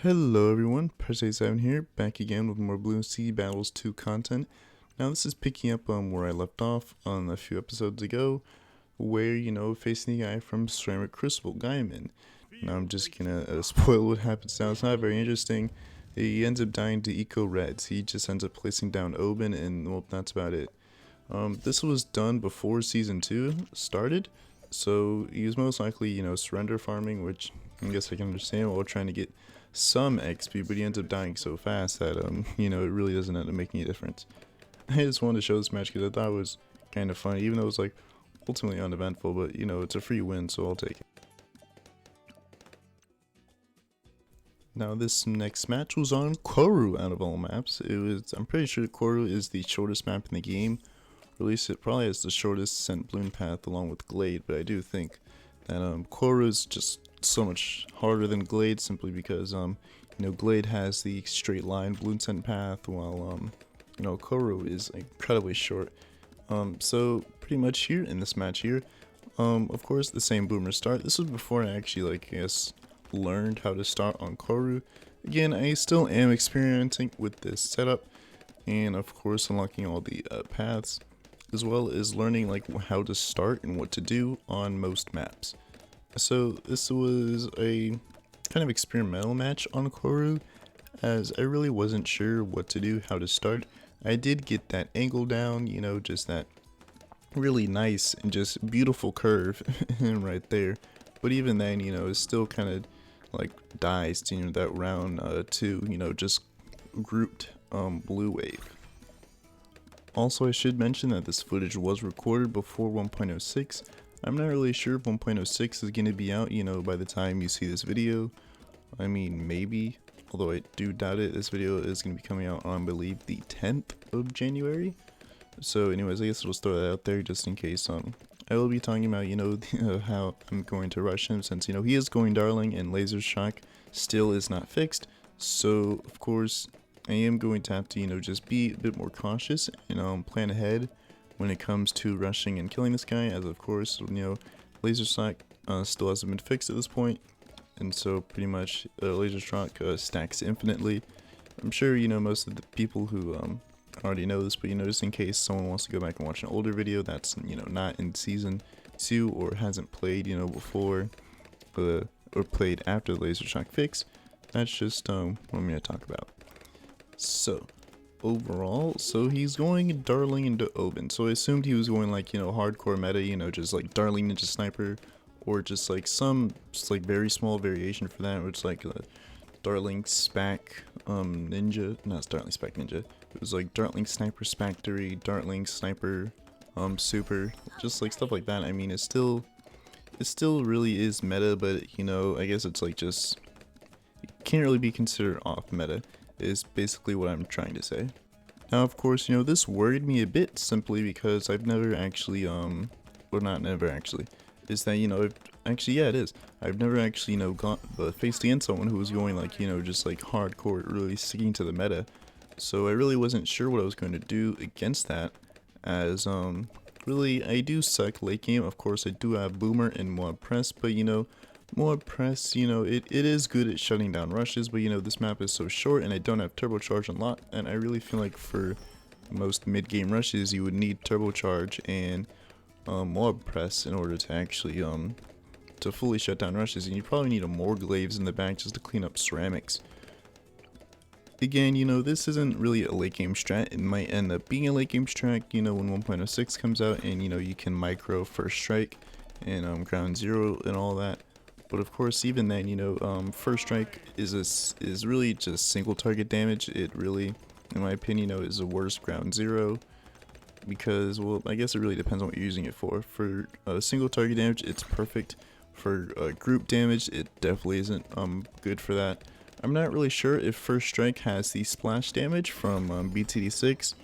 Hello everyone, Perse7 here, back again with more Bloons TD Battles 2 content. Now this is picking up on where I left off on a few episodes ago, where, facing the guy from Ceramic Crucible, Gaiman. Now I'm just gonna spoil what happens now. It's not very interesting. He ends up dying to Eco Reds. He just ends up placing down Oben, and well, that's about it. This was done before Season 2 started, so he was most likely, surrender farming, which I guess I can understand while trying to get some XP, but he ends up dying so fast that, it really doesn't end up making a difference. I just wanted to show this match because I thought it was kind of funny, even though it was, ultimately uneventful, but, it's a free win, so I'll take it. Now, this next match was on Koru out of all maps. I'm pretty sure Koru is the shortest map in the game, or at least it probably has the shortest sent bloom path along with Glade, but I do think that, Koru is just so much harder than Glade simply because Glade has the straight line bloom scent path while Koru is incredibly short. So pretty much here in this match here, of course the same boomer start. This was before I actually learned how to start on Koru. Again, I still am experimenting with this setup and of course unlocking all the paths, as well as learning how to start and what to do on most maps. So this was a kind of experimental match on Koru, as I really wasn't sure what to do, how to start. I did get that angle down, just that really nice and just beautiful curve right there. But even then, it still kind of dies to that round 2, just grouped blue wave. Also, I should mention that this footage was recorded before 1.06. I'm not really sure if 1.06 is going to be out, by the time you see this video. I mean, maybe, although I do doubt it. This video is going to be coming out on, I believe, the 10th of January. So anyways, I guess I'll just throw that out there just in case. I will be talking about, how I'm going to rush him since, he is going Darling and Laser Shock still is not fixed. So, of course, I am going to have to, just be a bit more cautious and plan ahead when it comes to rushing and killing this guy, as of course, Laser Shock still hasn't been fixed at this point, and so pretty much Laser Shock stacks infinitely. I'm sure most of the people who already know this, but just in case someone wants to go back and watch an older video that's not in season 2 or hasn't played before or played after the Laser Shock fix, that's just what I'm going to talk about. So overall, so he's going Darling into Oben, so I assumed he was going hardcore meta, just Darling Ninja Sniper, or just some very small variation for that, which Darling Spac Ninja, not Darling Spac Ninja, it was Darling Sniper Spactory, Darling Sniper Super, just stuff like that. I mean, it still really is meta, but I guess it's just, it can't really be considered off meta, is basically what I'm trying to say. Now, of course, this worried me a bit simply because I've never actually, well, not never actually, is that, actually, yeah, it is. I've never actually, faced against someone who was going just hardcore, really sticking to the meta. So I really wasn't sure what I was going to do against that, as, really, I do suck late game. Of course, I do have Boomer and Mob Press, but, more press, it is good at shutting down rushes, but this map is so short and I don't have turbocharge unlocked, and I really feel like for most mid-game rushes you would need turbocharge and mob press in order to actually to fully shut down rushes, and you probably need a more glaives in the back just to clean up ceramics. Again, this isn't really a late game strat. It might end up being a late game strat, when 1.06 comes out and you can micro first strike and ground zero and all that. But of course, even then, first strike is really just single target damage. It really, in my opinion, is the worst ground zero, because, well, I guess it really depends on what you're using it for. For single target damage, it's perfect. For group damage, it definitely isn't good for that. I'm not really sure if first strike has the splash damage from BTD6.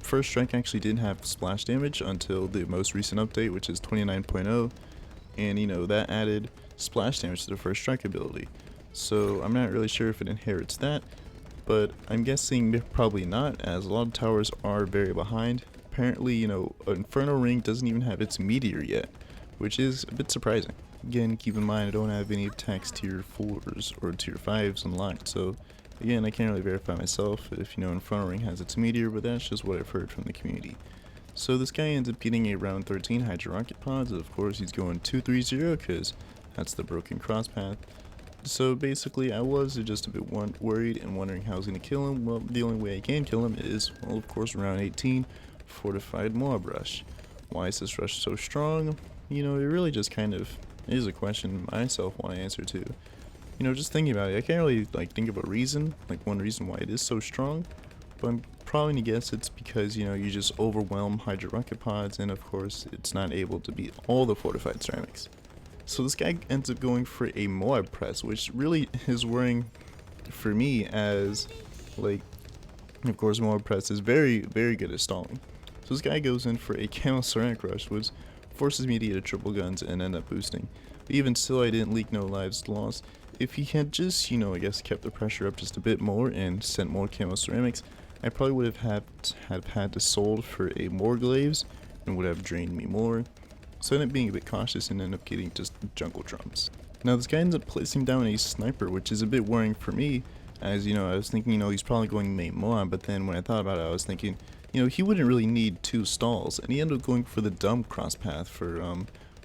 First strike actually didn't have splash damage until the most recent update, which is 29.0, and that added splash damage to the first strike ability. So I'm not really sure if it inherits that, but I'm guessing probably not, as a lot of towers are very behind. Apparently, Inferno Ring doesn't even have its meteor yet, which is a bit surprising. Again, keep in mind I don't have any attacks tier 4s or tier 5s unlocked, so again, I can't really verify myself if Inferno Ring has its meteor, but that's just what I've heard from the community. So this guy ends up getting a round 13 Hydro Rocket Pods. Of course, he's going 2-3-0 because that's the broken cross path. So basically, I was just a bit worried and wondering how I was going to kill him. Well, the only way I can kill him is, well, of course, round 18, Fortified Mob Rush. Why is this rush so strong? It really just kind of is a question myself want to answer to. Just thinking about it, I can't really think of a reason, one reason why it is so strong. But I'm probably gonna guess it's because you just overwhelm Hydro Rocket Pods, and of course it's not able to beat all the fortified ceramics. So this guy ends up going for a Moab press, which really is worrying for me, as of course Moab press is very good at stalling. So this guy goes in for a Camel Ceramic Rush, which forces me to get a triple guns and end up boosting. But even still, I didn't leak no lives lost. If he had just, I guess kept the pressure up just a bit more and sent more Camo Ceramics, I probably would have had to sold for a more glaives and would have drained me more. So I ended up being a bit cautious and ended up getting just jungle drums. Now this guy ends up placing down a sniper, which is a bit worrying for me, as I was thinking, he's probably going main Moab, but then when I thought about it, I was thinking, he wouldn't really need 2 stalls, and he ended up going for the dumb cross path for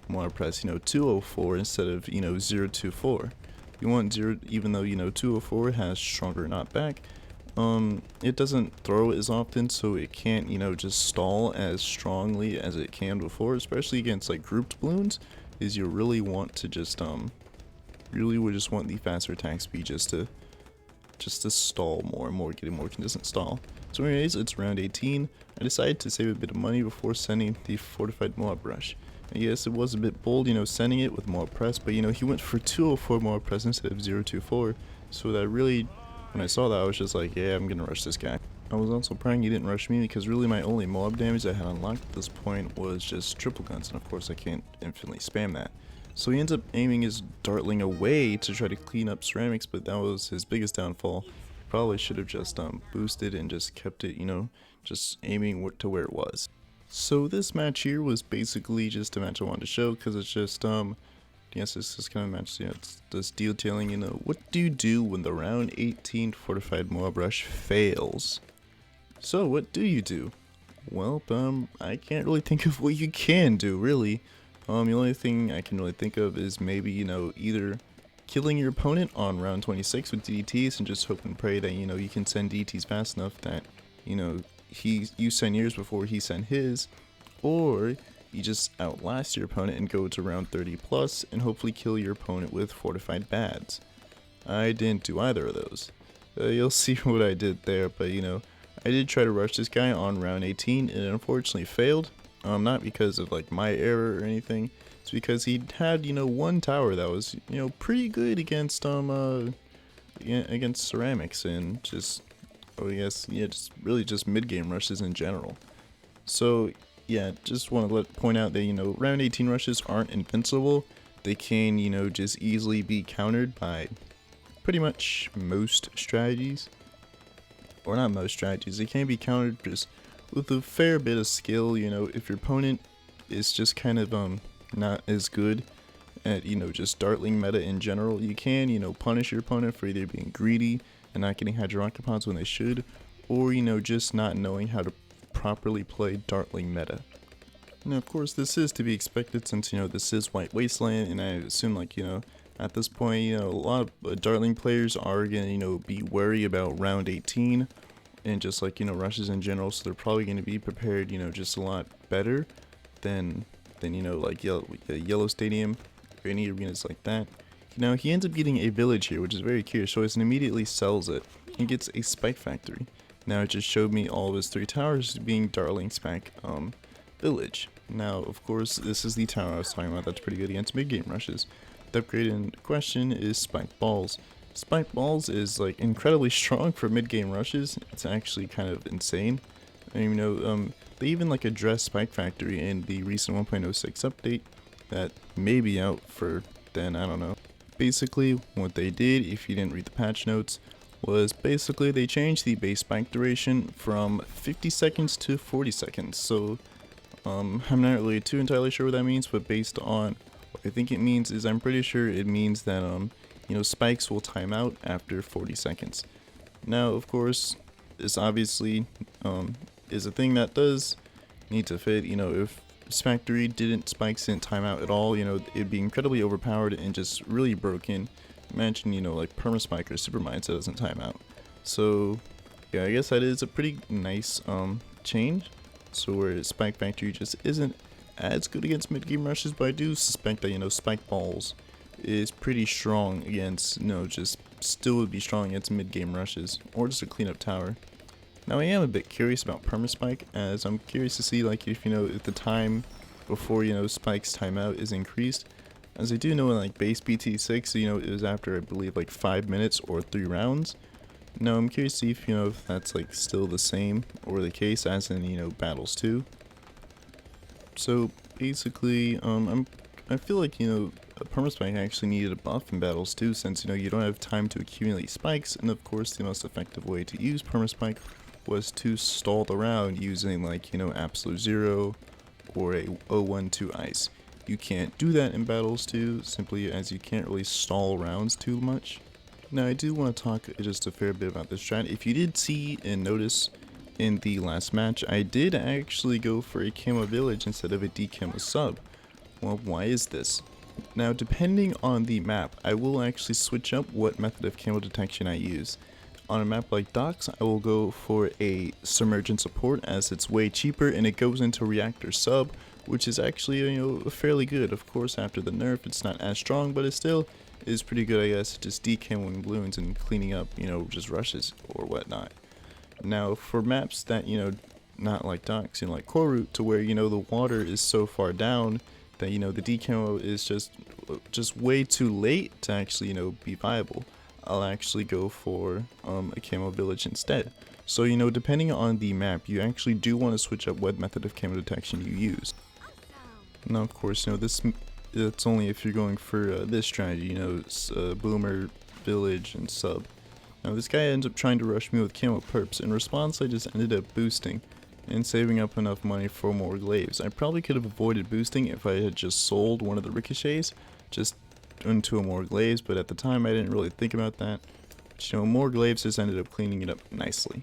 Moab press, 204 instead of 024. You want 0, even though 204 has stronger knockback. It doesn't throw as often, so it can't just stall as strongly as it can before, especially against grouped balloons. Is you really want to just really would just want the faster attack speed just to stall more and more, get a more consistent stall. So anyways, it's round 18. I decided to save a bit of money before sending the Fortified Moab Rush. And yes, it was a bit bold, sending it with Moab Press, but he went for 204 Moab Press instead of 024. So that really, when I saw that, I was just like, yeah, I'm gonna rush this guy. I was also praying he didn't rush me, because really my only Moab damage I had unlocked at this point was just triple guns, and of course I can't infinitely spam that. So he ends up aiming his Dartling away to try to clean up ceramics, but that was his biggest downfall. Probably should have just boosted and just kept it, just aiming to where it was. So this match here was basically just a match I wanted to show, because it's just yes, it's this kind of match, it's just detailing, what do you do when the round 18 Fortified Moab Rush fails? So what do you do? Well, I can't really think of what you can do, really. The only thing I can really think of is maybe, either killing your opponent on round 26 with DDTs and just hope and pray that, you can send DDTs fast enough that, you send yours before he send his, or you just outlast your opponent and go to round 30 plus and hopefully kill your opponent with fortified bads. I didn't do either of those. You'll see what I did there, but I did try to rush this guy on round 18 and it unfortunately failed. Not because of my error or anything. It's because he had one tower that was pretty good against against ceramics and just just really just mid game rushes in general. So yeah, just want to point out that round 18 rushes aren't invincible. They can just easily be countered by pretty much most strategies, or not most strategies. They can be countered just with a fair bit of skill. If your opponent is just kind of not as good at just Dartling meta in general, you can punish your opponent for either being greedy and not getting Hydro Rocket Pods when they should, or just not knowing how to properly play Dartling meta. Now of course this is to be expected, since this is White Wasteland, and I assume at this point a lot of Dartling players are gonna be wary about round 18 and just rushes in general, so they're probably going to be prepared just a lot better than Yellow Stadium or any arenas like that. Now he ends up getting a village here, which is very curious choice, and immediately sells it and gets a Spike Factory. Now it just showed me all of his 3 towers being Dartling Spike village. Now of course this is the tower I was talking about that's pretty good against mid game rushes. The upgrade in question is Spike Balls. Spike Balls is incredibly strong for mid-game rushes. It's actually kind of insane. And, they even address Spike Factory in the recent 1.06 update that may be out for then, I don't know. Basically, what they did, if you didn't read the patch notes, was basically they changed the base spike duration from 50 seconds to 40 seconds. So, I'm not really too entirely sure what that means, but based on What I think it means is I'm pretty sure it means that spikes will time out after 40 seconds. Now, of course, this obviously is a thing that does need to fit. If Factory spikes didn't time out at all, it'd be incredibly overpowered and just really broken. Imagine, like Permaspike or Supermine so it doesn't time out. So, yeah, I guess that is a pretty nice change. So where Spike Factory just isn't as good against mid-game rushes, but I do suspect that, Spike Balls is pretty strong against, just still would be strong against mid-game rushes, or just a cleanup tower. Now I am a bit curious about Permaspike, as I'm curious to see like if the time before spikes timeout is increased, as I do know in like base BT6 it was after I believe like 5 minutes or 3 rounds. Now I'm curious to see if that's like still the same or the case as in battles 2. So basically I feel like Permaspike actually needed a buff in battles 2, since you don't have time to accumulate spikes, and of course the most effective way to use Permaspike was to stall the round using like Absolute Zero or a 012 ice. You can't do that in battles 2 simply as you can't really stall rounds too much. Now I do want to talk just a fair bit about this strat. If you did see and notice in the last match, I did actually go for a camo village instead of a decamo sub. Well, why is this? Now depending on the map, I will actually switch up what method of camo detection I use. On a map like Docks, I will go for a Submergent support, as it's way cheaper and it goes into Reactor sub, which is actually fairly good. Of course after the nerf it's not as strong, but it still is pretty good, I guess, just decamoing balloons and cleaning up just rushes or whatnot. Now for maps that not like Docks, like Koru, to where the water is so far down that the decamo is just way too late to actually be viable, I'll actually go for a camo village instead. So depending on the map, you actually do want to switch up what method of camo detection you use. Now of course it's only if you're going for this strategy, boomer, village, and sub. Now this guy ends up trying to rush me with camo perps. In response, I just ended up boosting and saving up enough money for more glaives. I probably could have avoided boosting if I had just sold one of the ricochets just into a more glaives, but at the time I didn't really think about that. More glaives just ended up cleaning it up nicely.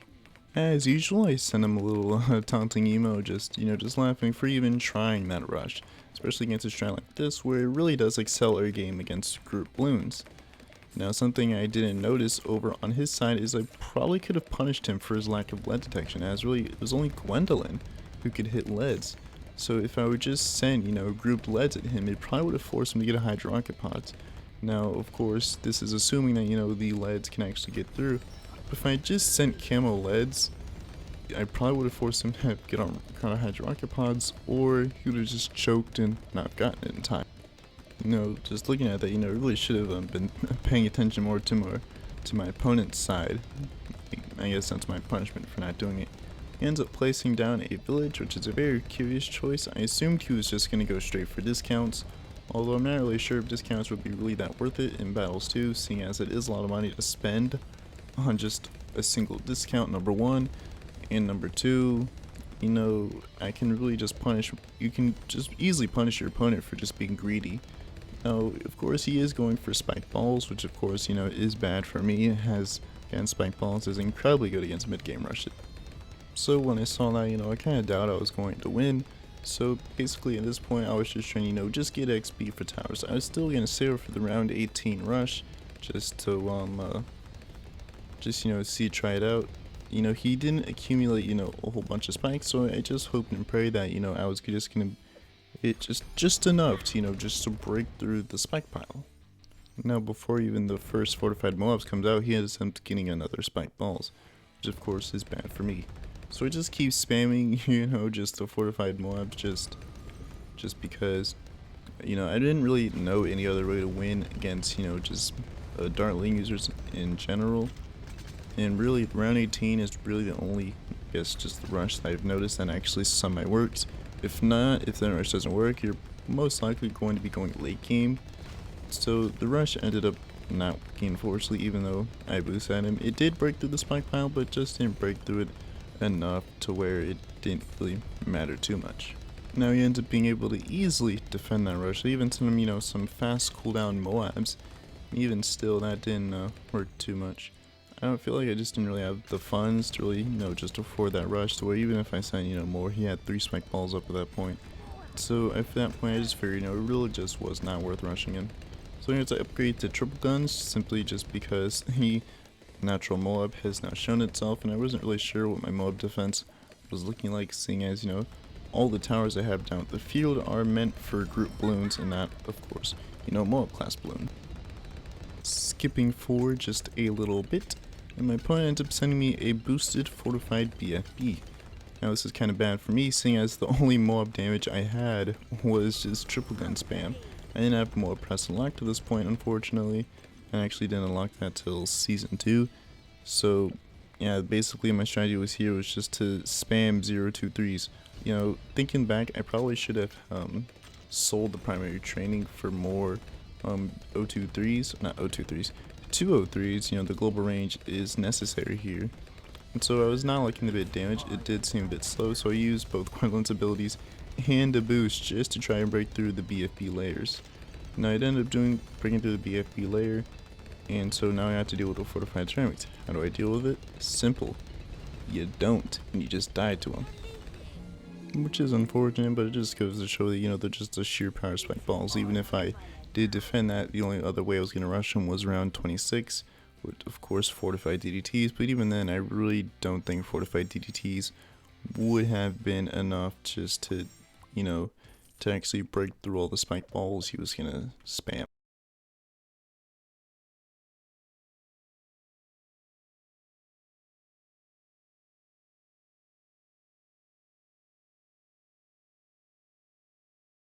As usual, I sent him a little taunting emo, just laughing for even trying that rush, especially against a strat like this where it really does excel our game against group balloons. Now something I didn't notice over on his side is I probably could have punished him for his lack of lead detection, as really it was only Gwendolyn who could hit leads. So if I would just send, grouped leads at him, it probably would have forced him to get a Hydro Rocket Pods. Now, of course, this is assuming that, the leads can actually get through. But if I just sent camo leads, I probably would have forced him to get on kind of Hydro Rocket Pods, or he would have just choked and not gotten it in time. Just looking at that, really should have been paying attention more to my opponent's side. I guess that's my punishment for not doing it. He ends up placing down a village, which is a very curious choice. I assumed he was just going to go straight for discounts, although I'm not really sure if discounts would be really that worth it in battles too, seeing as it is a lot of money to spend on just a single discount, number one, and number two, I can really just you can just easily punish your opponent for just being greedy. Now, of course, he is going for Spike Balls, which of course, is bad for me, as again, Spike Balls is incredibly good against mid-game rushes. So when I saw that, I kind of doubt I was going to win. So basically at this point I was just trying to, just get XP for towers. I was still going to save for the round 18 rush, just to, try it out. He didn't accumulate, a whole bunch of spikes, so I just hoped and prayed that, I was just going to hit just enough to, just to break through the spike pile. Now before even the first fortified Moabs comes out, he ends up getting another Spike Balls, which of course is bad for me. So I just keep spamming, just the fortified Moabs just because, I didn't really know any other way to win against, just Dartling users in general. And really, round 18 is really the only, I guess, just the rush that I've noticed that actually semi works. If not, if the rush doesn't work, you're most likely going to be going late game. So the rush ended up not working, unfortunately, even though I boosted at him. It did break through the spike pile, but just didn't break through it enough to where it didn't really matter too much. Now he ends up being able to easily defend that rush. They even sent him, some fast cooldown Moabs. Even still, that didn't work too much. I don't feel like I just didn't really have the funds to really, just afford that rush, to where even if I sent, more, he had 3 spike balls up at that point. So at that point, I just figured, it really just was not worth rushing in. So here's to upgrade to triple guns, simply just because the natural Moab has now shown itself, and I wasn't really sure what my Moab defense was looking like, seeing as, all the towers I have down the field are meant for group balloons, and that, of course, Moab class balloon. Skipping forward just a little bit, and my opponent ends up sending me a boosted fortified BFB. Now this is kind of bad for me, seeing as the only Moab damage I had was just triple gun spam. I didn't have Moab press unlocked to this point, unfortunately. I actually didn't unlock that till season 2. So yeah, basically my strategy was just to spam 023s. Thinking back, I probably should have sold the primary training for more 023s, not 023s, 203s. The global range is necessary here. And so I was not liking the bit damage. It did seem a bit slow, so I used both Quinlan's abilities and a boost just to try and break through the BFB layers. Now I ended up breaking through the BFB layer, and so now I have to deal with the fortified ceramics. How do I deal with it? Simple. You don't, and you just die to them. Which is unfortunate, but it just goes to show that, they're just the sheer power spike balls. Even if I did defend that, the only other way I was going to rush them was around 26, with, of course, fortified DDTs. But even then, I really don't think fortified DDTs would have been enough just to, to actually break through all the spike balls he was going to spam.